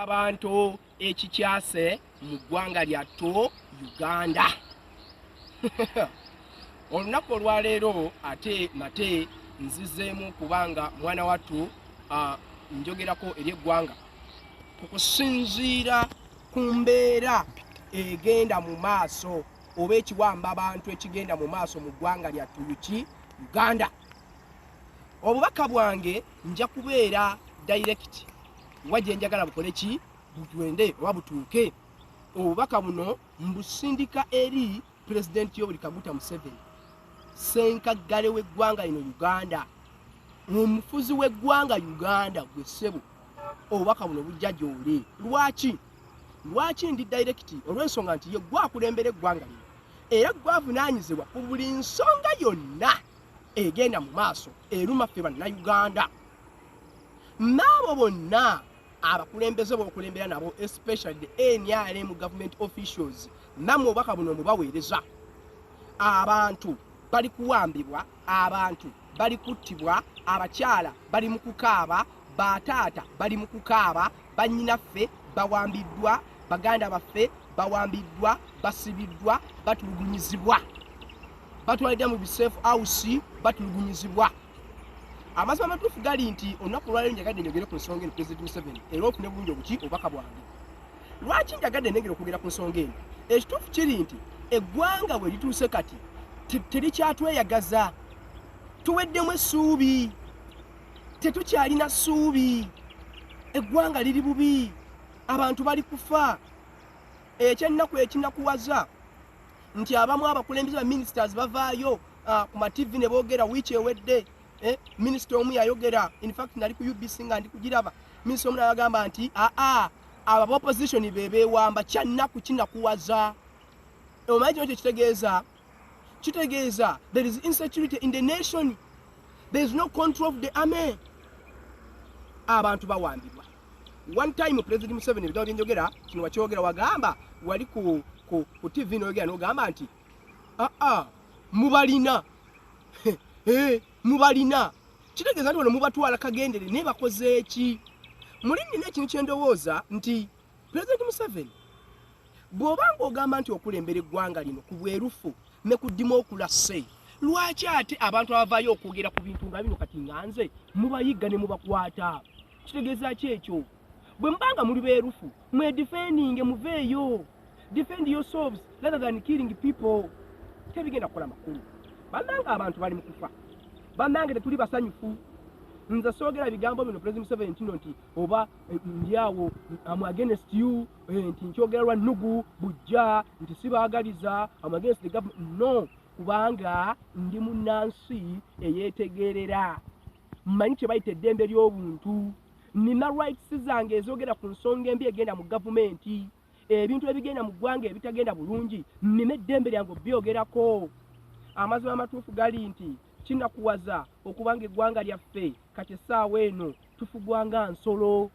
abantu ekikyase mu ggwanga lyattu Uganda. Olunaku olwaleero ate nate nzizeemu kubanga mwana wattu njogerako eri eggwanga okusinziira ku mbeera egenda mu maaso oba ekiwamba abantu ekigenda mu maaso mu ggwanga lyattu Uganda. Obubaka bwange nja kubeera direct wajje njagala bukole ki butwende oba butuuke. Obubaka buno mbusindika eri President Yoweri Kaguta Museveni, Ssenkaggale w'eggwanga lino Uganda, omufuzi w'eggwanga Uganda gwe ssebo. Obubaka buno bujja gy'oli. Lwaki ndi direct? Olw'ensonga nti ye gwakulembera eggwanga lino era gwavunaanyizibwa ku buli nsonga yonna egenda mu maaso eruma ffe bannayuganda. N'abo bonna abakulembeze b'okulembera nabo, especially the NRM government officials, namwe obubaka buno mubaweereza. Abantu bali kuwambibwa, abantu bali kuttibwa, abakyala bali mu kukaaba, bataata bali mu kukaaba, bannyinaffe bawambiddwa, baganda baffe bawambiddwa, basibiddwa, batulugunyizibwa, batwaliddwa mu bisafe house, batulugunyizibwa. Amazima amatuufu gali nti olunaku olwaleero njagadde njogere ku nsonga eno President Museveni era ofune bulungi obuki obubaka bwange. Lwaki njagadde nnengera okwogera ku nsonga eno? Ekituufu kiri nti eggwanga bwe lituuse kati terikyatweyagaza, tuweddemu essuubi, tetukyalina ssuubi, eggwanga liri bubi, abantu bali kufa. Ekyennaku ekinakuwaza nti abamu abakulembeze ba ministers bavaayo ku mativi ne boogera wiiki ewedde. Minisita omu yayogera, in fact nali ku UBC nga ndi kugiraba, minisita omu yagamba nti aba opposition bebeewamba, kyannaku kinakuwaza. Omanyi kino kitegeeza there is insecurity in the nation, there is no control of the army. Abantu bawambibwa. One time President Museveni bidao byenjogera kino wakyogera, wagamba wali ku TV n'oyogera n'ogamba nti mubalina mubalina, kitegeeza nti wano mubatwala kagendere ne bakoze eki. Muli nina ekintu kye ndowooza nti President Museveni bw'obanga ogamba nti okulembera eggwanga lino ku bwerufu ne ku democracy, lwaki ate abantu abavaayo okwogera ku bintu nga bino kati nga nze mubayiga ne mubakwata? Kitegeeza ki ekyo? Bwe mbanga muli beerufu mwedefendinge, muveeyo, defend yourselves rather than killing people. Tebigenda kukola makulu. Bannanga abantu bali mu kufa, bannange tetuli basanyufu. Nze soogera bigambo bino President Museveni nti oba ndyawo am against you, nti nkyogerwa nnugu bujja, nti sibaagaliza, am against the government. No, kubanga ndi munnansi eyeetegerera, mmanyi kye bayita eddembe ly'obuntu. Nina rights zange ezoogera ku nsonga embi egenda mu gavumenti, ebintu ebigenda mu ggwanga ebitagenda bulungi, nina eddembe lyange obyogerako. Amazima amatuufu gali nti kinakuwaza okubanga eggwanga lyaffe kati essaawa eno tufugwanga nsolo.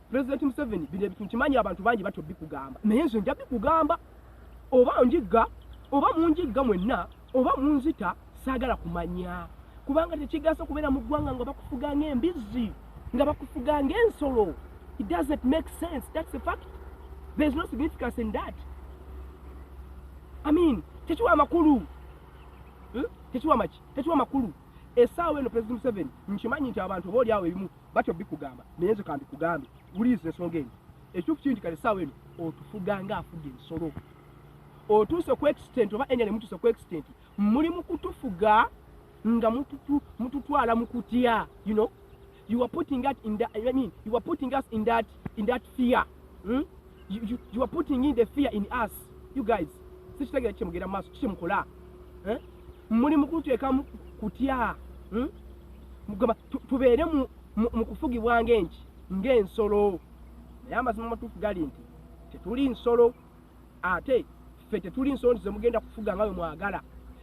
President Museveni bino ebintu nkimanyi abantu bangi batyo bikugamba, naye nze nja bikugamba. Oba njigga, oba munjigga mwenna, oba munzita, saagala kumanya, kubanga tekigasa kubeera mu ggwanga nga bakufuga ng'embizzi, nga bakufuga ng'ensolo. It doesn't make sense. That's a fact. There's no significance in that. I mean, tekiwa makulu. Tekiwa makulu. Essaawa eno President Museveni nkimanyi nti abantu booli awo ebimu batyo bikugamba, naye nze kambi kugambe wuliiza ensonga eno. Ekituufu kiri nti kale essaawa eno otufuga ng'afuga ensolo. Otuuse ku extent oba enyale mutuuse ku extent muli mu kutufuga nga mututwala mu kutya. You know, you are putting us in that, I mean, you are putting us in that fear. You are putting in the fear in us. You guys, sikitegera kye mugenda maaso kye mukola. Muli mu kuteeka mu kutya. Mugamba tubeere mu kufugibwa ng'ensolo. Naye amazima amatuufu gali nti tetuli nsolo, ate ffe tetuli nsolo nti ze mugenda kufuga nga bwe mwagala.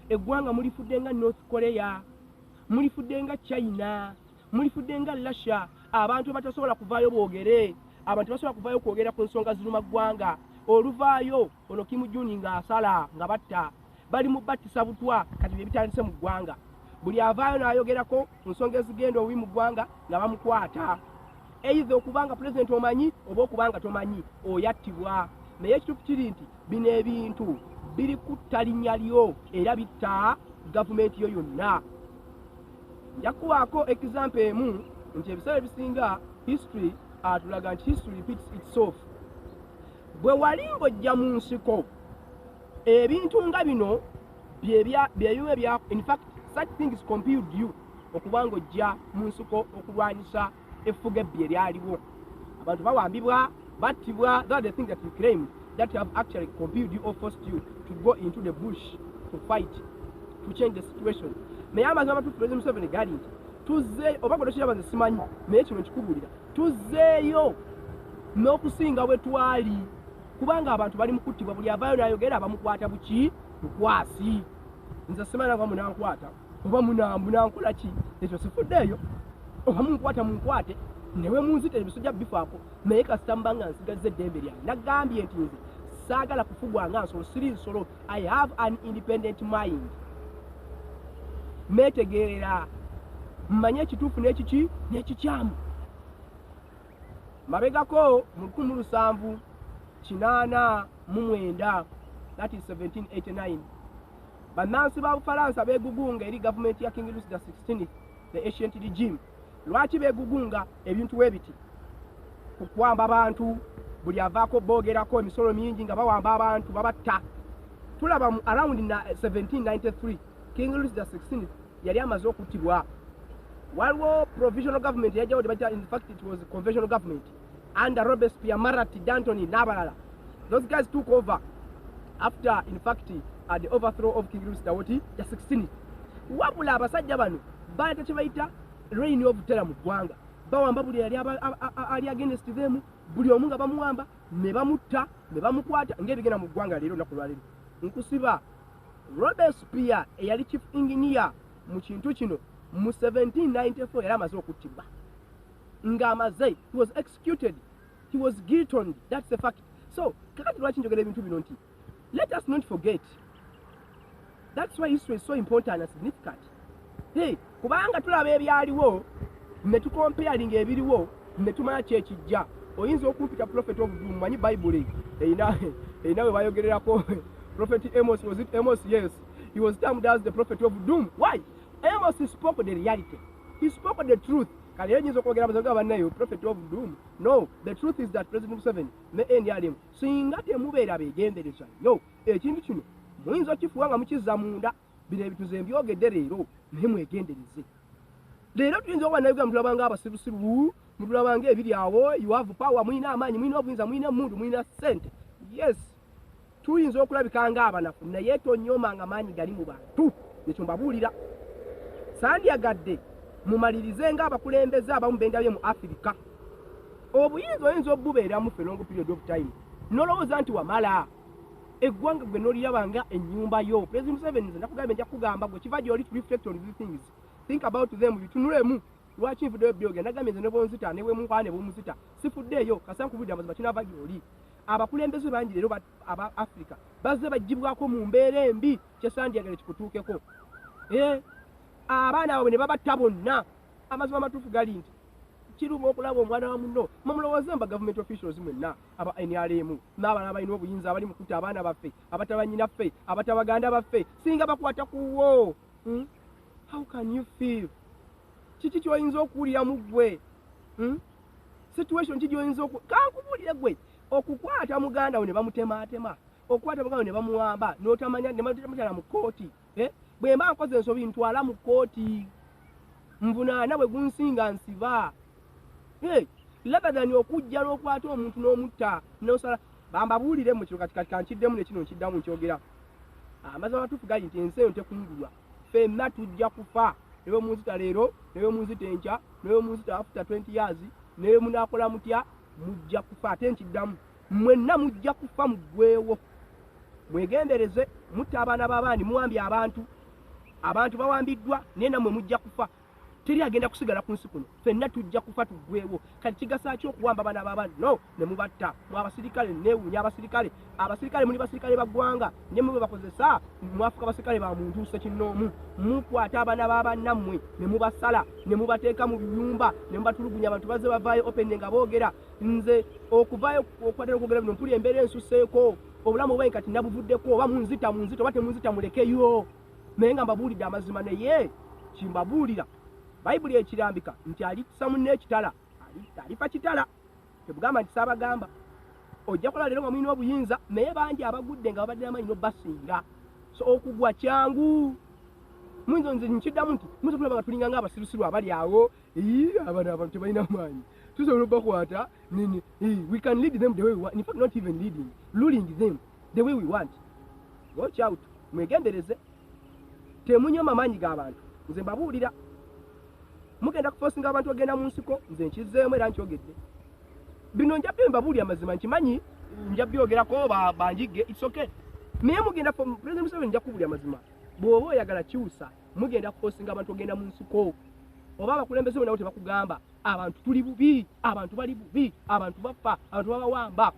Eggwanga mulifudde nga North Korea, mulifudde nga China, mulifudde nga Russia. Abantu batasobola kuvaayo boogere, abantu basobola kuvaayo kwogera ku nsonga ziruma ggwanga. Oluvaayo ono Kim Jong nga asala nga batta, bali mu battisa butwa kati bye bitandise mu ggwanga. Buli avaayo n'ayogerako ku nsonga ezigenda obubi mu ggwanga nga bamukwata. either okubanga president omanyi oba okubanga tomanyi oyattibwa. Naye ekituufu kiri nti bino ebintu biri kutta linnya lyo era bitta gavumenti yo yonna. Nja kuwaako example emu nti ebiseera ebisinga history tulaga nti history repeats itself. Bwe wali ng'ojja mu nsiko ebintu nga bino byebimu ebya in fact such things compelled you okuba ng'ojja mu nsiko okulwanyisa effuga ebbi eryaliwo. Abantu bawambibwa battibwa. That are the things that you claim that have actually compelled you or forced you to go into the bush to fight to change the situation. Naye amazima amatuufu President Museveni gali nti tuzzeeyo oba gwe tokiraba nze simanyi naye kino nkikugulira tuzzeeyo n'okusinga bwe twali kubanga abantu bali mu kuttibwa buli avaayo n'ayogera bamukwata buki bukwasi. Nze simanyi oba munankwata oba munankola ki ekyo sifuddeeyo oba munkwata munkwate newe munzite ebisujja bifaako naye kasita mba nga nsigazza eddembe lyange. Nagambye nti nze saagala kufugwa nga nsolo siri nsolo. I have an independent mind. Metegeerera mmanye ekituufu n'ekiki n'ekikyamu. Mabegako mu 1789 that is 1789 bannansi ba Bufalansa beegugunga eri gavumenti ya King Louis XVI the ancient regime. Lwaki beegugunga ebintu webiti kukwamba abantu buli avaako boogerako emisolo mingi nga bawamba abantu babatta. Tulaba mu around 1793 King Louis XVI yali amaze okuttibwa. Waliwo provisional government yajjawo in fact it was a conventional government under Robespierre, Marat, Danton n'abalala. Those guys took over after in fact the overthrow of King Louis XVI. Wabula abasajja bano baata kye bayita reign of terror mu ggwanga. Bawamba buli ali against them, buli omu nga bamuwamba ne bamutta ne bamukwata ng'ebigenda mu ggwanga leero naku lwaleero. Nkusiba Robespierre eyali chief engineer mu kintu kino mu 1794 yali amaze okuttibwa ng'amaze. He was executed, he was guillotined. That's the fact. So kakati lwaki njogera ebintu bino nti let us not forget. That's why history is so important and significant. Hey, kubanga tulaba ebyaliwo ne tukomparing ebiriwo ne tumanya kyekijja. Oyinza okumpita prophet of doom. Manyi Bible erina we bayogererako prophet Amos. Was it Amos? Yes, he was termed as the prophet of doom. Why? Amos spoke the reality, he spoke the truth. Kale yinza okwogera abazaga bannayo prophet of doom. No, the truth is that President Museveni ne NRM singa temubeera beegendereza yo ekintu kino muyinza okifuwa nga mukizza munda. Bino ebituze mbyogedde leero naye mwegendereze. Leero tuyinza okuba naye tulabanga abasirusiru mutulabanga ebiri awo. You have power, muyina amaanyi, muyina obuyinza, muyina mundu, muyina ssente. Yes, tuyinza okulabika nga abanafu naye tonyomanga maanyi gali mu bantu. Ekyo mbabuulira. Sandyagadde mumalirize nga abakulembeze abamu bendabye mu Africa. Obuyinza oyinza obubeeramu for long period of time nolowooza nti wamala. Eggwanga gwe n'olirabanga ennyumba yo. President Museveni nze nakugamba nja kugamba gwe kiva gy'oli to reflect on these things. Think about them. Bitunulemu. Lwaki nfuddeyo byogera nagambye nze ne bonzita ne bwemunkwala ne bwomuzita sifuddeeyo kasanga kubudde amazima kinava gy'oli. Abakulembeze bangi leero aba Africa bazze bagibwako mu mbeera embi kyesandyagala kikutuukeko. Abaana abo ne babatta bonna. Amazima amatuufu gali nti kiruma okulaba omwana wa munno mumulowooze mba government officials mwenna aba NRM n'abaana balina obuyinza abali mu kutta abaana baffe abatabanyinaffe abatabaganda baffe singa bakwata kuwo. How can you feel? Kiki kyoyinza okuwulira mu ggwe? Situation ki gyoyinza kankubuulire ggwe okukwata muganda we ne bamutemaatema, okukwata muganda we ne bamuwamba n'otamanya ne bamuteera mu kooti. Bwe mba nkoze ensobi ntwala mu kooti nvunaana bwe gunsinga nsiba. Rather than okujja n'okwata omuntu n'omutta n'osala bambabuulire mu kiro kati kankiddemu nekino nkiddamu nkyogera. Amazima amatuufu gali nti ensi eyo tekungulwa. Ffenna tujja kufa. Ne bwe munzita leero, ne bwe munzita enkya, ne bwe munzita after 20 years, ne bwe munaakola mutya mujja kufa. Ate nkiddamu mwenna mujja kufa muggweewo. Mwegendereze mutta abaana b'abaandi muwambye abantu bawambiddwa naye nammwe mujja kufa. teri agenda kusigala ku nsi kuno ffenna tujja kufa tuggwewo kati kigasa ki okuwamba abaana b'abantu no ne mubatta mu abasirikale neewuunya abasirikale muli basirikale baggwanga ne mwe bakozesa mwafuka basirikale ba muntu sekinnoomu mukwata abaana b'abannammwe ne mubasala ne mubateeka mu biyumba ne mubatulugunya abantu baze bavaayo open nga boogera nze okuvaayo okwatera okwogera bino mpuli embeera ensuseeko obulamu bwe kati nabuvuddeko oba munzita oba temunzita mulekeyo naye nga mbabuulidde amazima naye kimbabuulira bayibuli ekirambika nti alisa munne ekitala alifa kitala tebugamba nti saabagamba ojja kola leero nga mulina obuyinza naye bangi abagudde nga babadde amanyi nobasinga so okugwa kyangu muyinza nze nkiddamu nti muyinza kulaba nga tulinga ng'abasirusiru abali awo abaana abantu tebalina maanyi tusobola obakwata nini we can lead them the way we want. In fact, not even leading, ruling them the way we want. Watch out. Mwegendereze. Temunyoma maanyi g'abantu. Nze mbabuulira. Mugenda kufosinga abantu bagenda mu nsiko, nze nkizeemu era nkyogedde. Bino njabbe mbabuulira amazima nkimanyi, njabyogerako banjigge, it's okay. Naye mugenda President Museveni nja kubuulira amazima. Bw'oba oyagala kyusa, mugenda kufosinga abantu bagenda mu nsiko. Oba abakulembeze bonna tebakugamba abantu tuli bubi, abantu bali bubi, abantu bafa, abantu babawamba.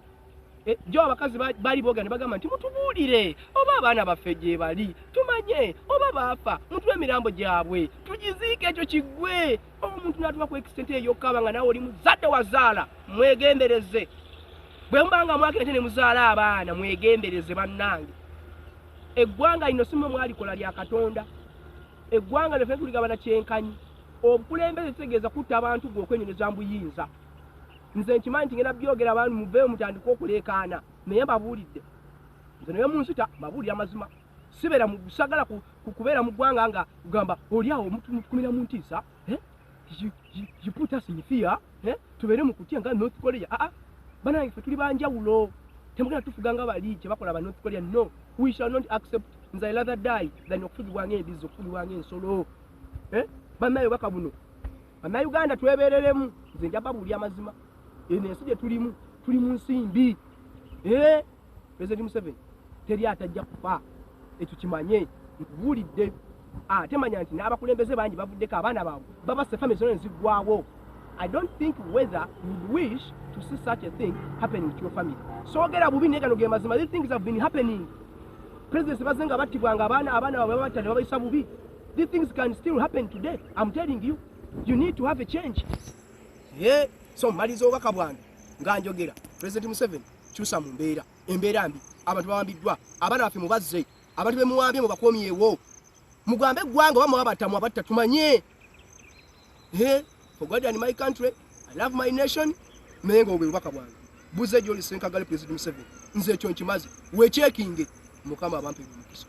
Jo abakazi bali boga ne bagamba nti mutubuulire oba abaana baffe gye bali tumanye oba bafa mutuwe emirambo gyabwe tugiziike ekyo kiggwe omuntu n'atuba ku extent eyokaba nga nawe oli muzadde wazaala mwegendereze bwe mbanga mwakira nti ne muzaala abaana mwegendereze bannange eggwanga lino si mmwe mwalikola lya Katonda eggwanga lyo ffe tuligabana kyenkanyi obukulembeze kitegeeza kutta abantu gwe okwenyoneza mbuyinza nze nkimanyi nti ngenda byogera abantu muveeyo mutandika okuleekaana naye mbabuulidde nze naye munsita mbabuulira amazima sibeera sagala kubeera mu ggwanga nga kugamba oli awo mutukumira mu ntiisa you put us in fear tubeere mu kutya nga North Korea banange ffe tuli banjawulo temugenda tufuga nga bali kye bakola ba North Korea no we shall not accept nze I rather die than okufugibwanga embizi okufugibwanga ensolo bannayo baka buno bannayuganda twebeereremu nze nja babuulya amazima eno ensi gye tulimu tuli mu nsimbi President Museveni teri atajja kufa ekyo kimanye nkubuulidde ate manya nti n'abakulembeze bangi bavuddeko abaana baabwe babase family zonna neziggwawo I don't think whether you wish to see such a thing happening to your family soogera bubi naye gano ge mazima these things have been happening presidents baze nga battibwanga abaana baabwe babatta ne babayisa bubi these things can still happen today. I'm telling you, you need to have a change. So malizo obubaka bwange nga njogera President Museveni kyusa mu mbeera embeera mbi abantu bawambiddwa abaana baffe mubazze abantu bemuwambye mubakomyewo mugambe eggwanga oba mubabatta tumanye for God and my country I love my nation naye nga obwe obubaka bwange buze gy'oli Ssenkagale President Museveni nze ekyo nkimaze weekyekinge mukama abampe